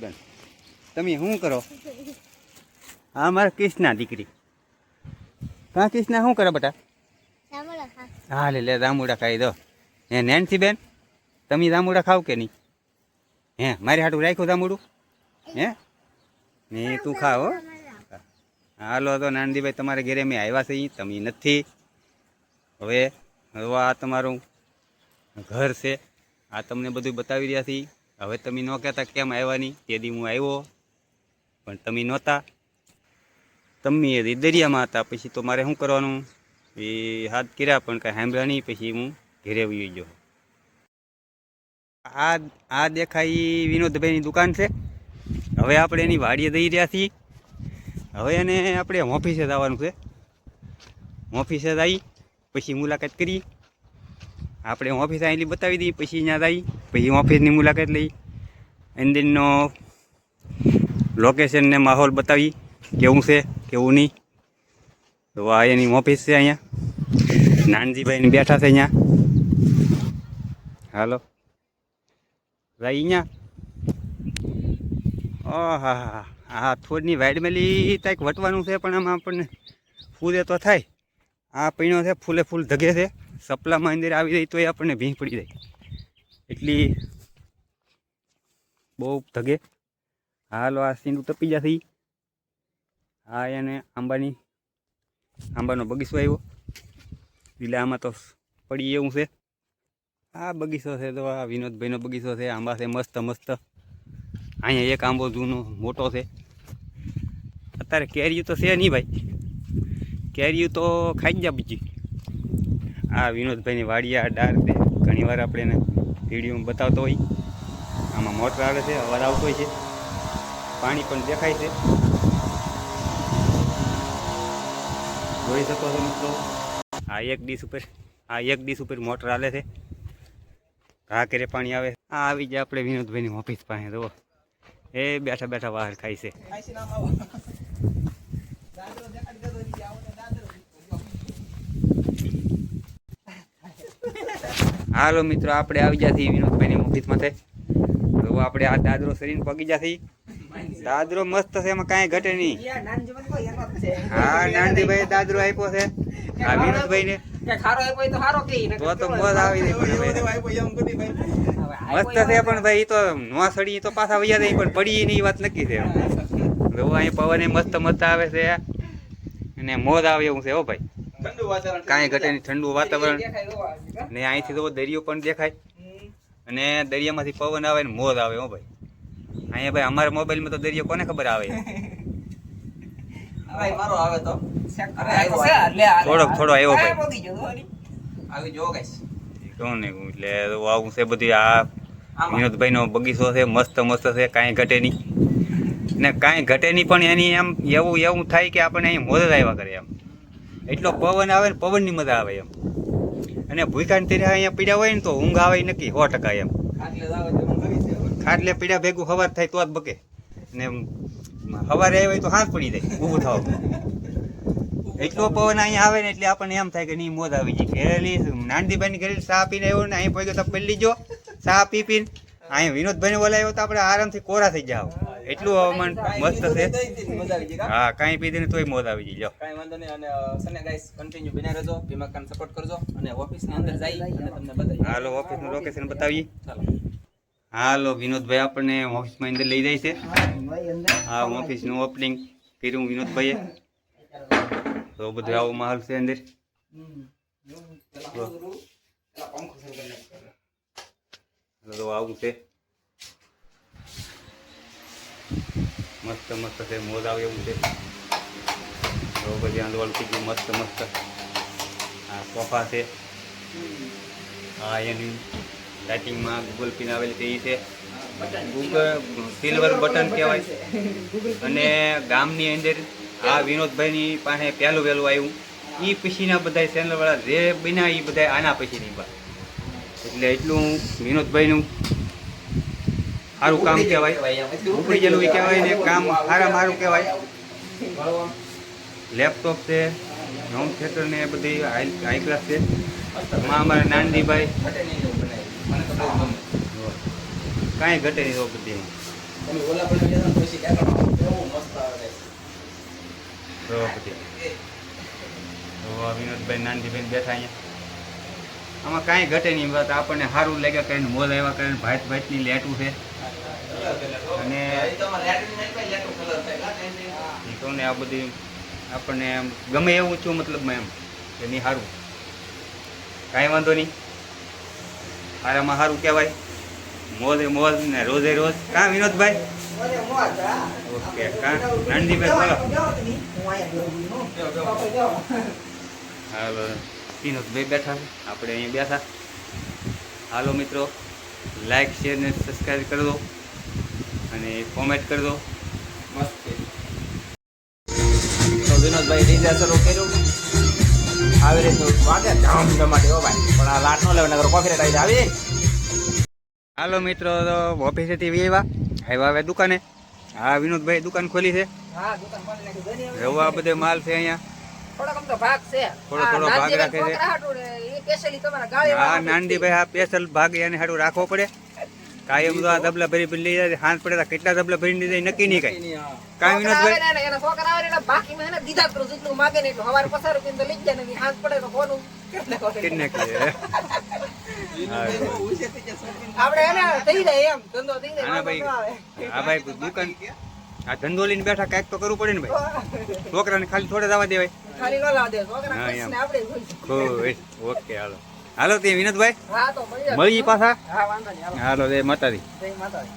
બેન તમે શું કરો? હા મારા કૃષ્ણા દીકરી. કાં કૃષ્ણા શું કરે બેટા? હા લે જામુડા ખાઈ દો. હે નેન્સી બેન તમે જામુડા ખાવ કે નહીં? હે મારી હાટું રાખ્યું જામુડું? હે નહીં તું ખાવ. હાલો તો નાનદીભાઈ તમારે ઘરે મેં આવ્યા છે તમે નથી. હવે આ તમારું ઘર છે, આ તમને બધું બતાવી રહ્યા છીએ. હવે તમે ન કહેતા કેમ આવ્યા નહીં? તે દી હું આવ્યો પણ તમે નહોતા, તમે એ દરિયામાં હતા. પછી તો મારે શું કરવાનું, એ હાથ કર્યા પણ કાંઈ સાંભળ્યા નહીં. પછી હું ઘેરે આવી ગયો. આ દેખાય વિનોદભાઈની દુકાન છે. હવે આપણે એની વાડીએ દઈ રહ્યા છીએ. હવે એને આપણે ઓફિસે જવાનું છે. ઓફિસે જઈ પછી મુલાકાત કરી. આપણે ઓફિસ અહીંથી બતાવી દઈએ, પછી ત્યાં જઈ પછી ઓફિસની મુલાકાત લઈ, અંદરનો લોકેશન ને માહોલ બતાવી કેવું છે કેવું નહીં. તો આ એની ઓફિસ છે. અહીંયા નાનજીભાઈને બેઠા છે અહીંયા. હાલો ભાઈ અહીંયા. ઓહા હા થોડની વાઇડમેલી કંઈક વટવાનું છે પણ આમાં આપણને ફૂલે તો થાય. આ પીણો છે ફૂલે ફૂલ ધગે છે. સપલામાં અંદર આવી જાય તો એ આપણને ભીંગ પડી જાય એટલી બહુ ધગે. હાલો આ સીંડું તપી જશે. હા એને આંબાનો બગીચો આવ્યો એટલે આમાં તો પડી એવું છે. આ બગીચો છે તો આ વિનોદભાઈનો બગીચો છે. આંબા છે મસ્ત મસ્ત. અહીંયા એક આંબો જૂનો મોટો છે. અત્યારે કેરીયું તો છે નહીં ભાઈ, કેરીયું તો ખાઈ જ જા બીજી. આ વિનોદભાઈની વાડી આ ડાર છે. ઘણીવાર આપણે એને વિડીયોમાં બતાવતો હોય. આમાં મોટર આવે છે, અવાજ આવતો હોય છે, પાણી પણ દેખાય છે. જોઈ શકો છો મિત્રો. આ એક ડીશ ઉપર મોટર હાલે છે. ઘા કરે પાણી આવે. આ આવી જાય આપણે વિનોદભાઈની ઓફિસ પાસે. જુઓ એ બેઠા બેઠા બહાર ખાય છે. હાલો મિત્રો આપણે આવી જતી વિનોદભાઈની ઓફિસમાં છે. તો આપણે આ દાદરો શરીરને પગી જતી. દાદરો મસ્ત છે, એમાં કાંઈ ઘટે નહીં. હા નાનજીભાઈ દાદરો આપ્યો છે આ વિનોદભાઈને. તો મોજ આવી જાય. મસ્ત છે પણ ભાઈ તો નો સડી તો પાછા વૈયા જાય પણ પડી ની વાત નક્કી છે. જો અહીં પવન મસ્ત મસ્ત આવે છે અને મોજ આવે એવું છે. હો ભાઈ કાંઈ ઘટે નહીં, ઠંડુ વાતાવરણ ને અહીંથી તો દરિયો પણ દેખાય અને દરિયામાંથી પવન આવે ને મોજ આવે. હો ભાઈ અહીંયા ભાઈ અમારા મોબાઈલમાં તો દરિયો કોને ખબર આવે. થોડો આવ્યો ભાઈ કોને એટલે આવું છે બધું. આ વિનોદભાઈનો બગીચો છે મસ્ત મસ્ત છે. કાંઈ ઘટે નહીં ને કાંઈ ઘટે નહીં પણ એની એમ એવું થાય કે આપણને અહીં મોજ જ આવ્યા કરે. એમ એટલો પવન આવે ને પવનની મજા આવે એમ. અને ભૂખાને તેરે અહીંયા પીડ્યા હોય ને તો ઊંઘ આવે નક્કી 100%. એમ ખાટલે પીડ્યા ભેગું સવાર થાય તો જ બકે ને સવારે આવ્યા તો હાથ પડી જાય ઊભું થાવ. એટલો પવન અહીંયા આવે ને એટલે આપણને એમ થાય કે નહીં મોજ આવી જાય. ઘરેલી નાનજીભાઈની ઘરે ચા પીને આવ્યો ને અહીં પગ્યો તો પડી લીજો ચા પીને અહીંયા વિનોદભાઈને બોલાવ્યો તો આપણે આરામથી કોરા થઈ જાવ. એટલું હવામાન મસ્ત છે. હા કાંઈ પી દે તોય મોજ આવી જાય. કાંઈ વાંધો નહીં. અને સને ગાઈસ કન્ટિન્યુ બન્યા રહેજો, ભીમાકાને સપોર્ટ કરજો અને ઓફિસની અંદર જઈ અને તમને બતાવી. હાલો ઓફિસનું લોકેશન બતાવીએ. હાલો વિનોદભાઈ આપણને ઓફિસમાં અંદર લઈ જાય છે. હા ઓફિસનું ઓપનિંગ કર્યું વિનોદભાઈએ. તો બધું આવો માહોલ છે અંદર. તો આવું છે મસ્ત મસ્ત છે, મોજ આવે એવું છે. તો બધી આંદોલન થઈ ગયું મસ્ત મસ્ત. આ સોફા છે. હા એની સ્ટાર્ટિંગમાં ગૂગલ પિન આવેલી તે છે. ગૂગલ સિલ્વર બટન કહેવાય. અને ગામની અંદર આ વિનોદભાઈની પાસે પહેલું વહેલું આવ્યું. એ પછીના બધા ચેનલવાળા જે બન્યા એ બધા આના પછીની વાત. એટલે એટલું વિનોદભાઈનું સારું કામ કહેવાય. ઉપડી ગયેલું કહેવાય ને કામ સારામાં સારું કહેવાય. લેપટોપ છે, હોમ થિયેટર ને બધી હાઈ ક્લાસ છે. એમાં અમારા નાનજીભાઈ કાંઈ ઘટે નહીં. તો બધી તમે ઓલા પણ ગયા ને પછી ટેકરમાં કેવું મસ્ત આવે guys. તો પછી તો આ વિનોદભાઈ નાનજીભાઈ બેઠા અહીંયા આમાં કાંઈ ઘટે નહીં બસ આપણને સારું લાગે કરીને મોલ આવ્યા કરીને ભાત ભાતની લેટું છે અને એ તો અમારે લેટરિન નાખી લેટો કલર થાય એ કહું ને આ બધી આપણને એમ ગમે એવું છું મતલબમાં એમ કે નહીં સારું કાંઈ વાંધો નહીં સારામાં સારું કહેવાય મોજે મોજ ને રોજે રોજ કાં વિનોદભાઈ ઓકે કાં નાનજીભાઈ બોલો હાલો વિનોદભાઈ બેઠા છે આપણે અહીં બેઠા હાલો મિત્રો લાઈક શેર ને સબસ્ક્રાઈબ કરી દો અને કોમેન્ટ કરી દો મસ્ત તો વિનોદભાઈ ડીજે શરૂ કર્યું આવી રીતે વાગે ધામ ધમાટી હો ભાઈ પણ આ લાટ નો લેવા નગર કોફી રેટ આવી હાલો મિત્રો તો ઓફિસેથી આવ્યા હવે દુકાને હા વિનોદભાઈ દુકાન ખોલી છે હા દુકાન બંધ નાખી ઘણી હવે. એવો આ બધો માલ છે અહીંયા થોડોક આમ તો ભાગ છે થોડો આ થોડો ભાગ નાનજીભાઈ રાખે છે. છોકરા હાટું ને એ specially તમારા ગાળી હા વાળા નાનજીભાઈ આ સ્પેશિયલ ભાગ એને હાડું રાખવો પડે કાયમ તો આ દબલા ભરી ભરી લઈ જાય હાથ પડે તો કેટલા દબલા ભરી લઈ જાય નક્કી નહીં કાંઈ કાંઈ છોકરા આવે વિનોદભાઈ ને એના છોકરા આવે ને એના બાકીમાં એને દીધા કરું જેટલું માગે ને એટલું હવારે પસાર રૂપિયા તો લઈ જ જાય ને હાથ પડે તો કોનું કેટલા કેટલે આપણે એને થઈ જાય એમ ધંધો થઈ જાય હા ભાઈ વાંધો ન આવે. હા ભાઈ દુકાન આ ધંધો લઈને બેઠા કાંઈક તો કરવું પડે ને ભાઈ છોકરાને ખાલી થોડે જવા દેવાય ખાલી ન લાવ દે છોકરા હા, ખુશ એમ. ને આપણે ખુશ. ઓકે હાલો હાલો તે વિનોદભાઈ હા તો મળી જાય. મળીએ પાછા હા વાંધો નહીં હાલો. હાલો જય માતાજી જય માતાજી.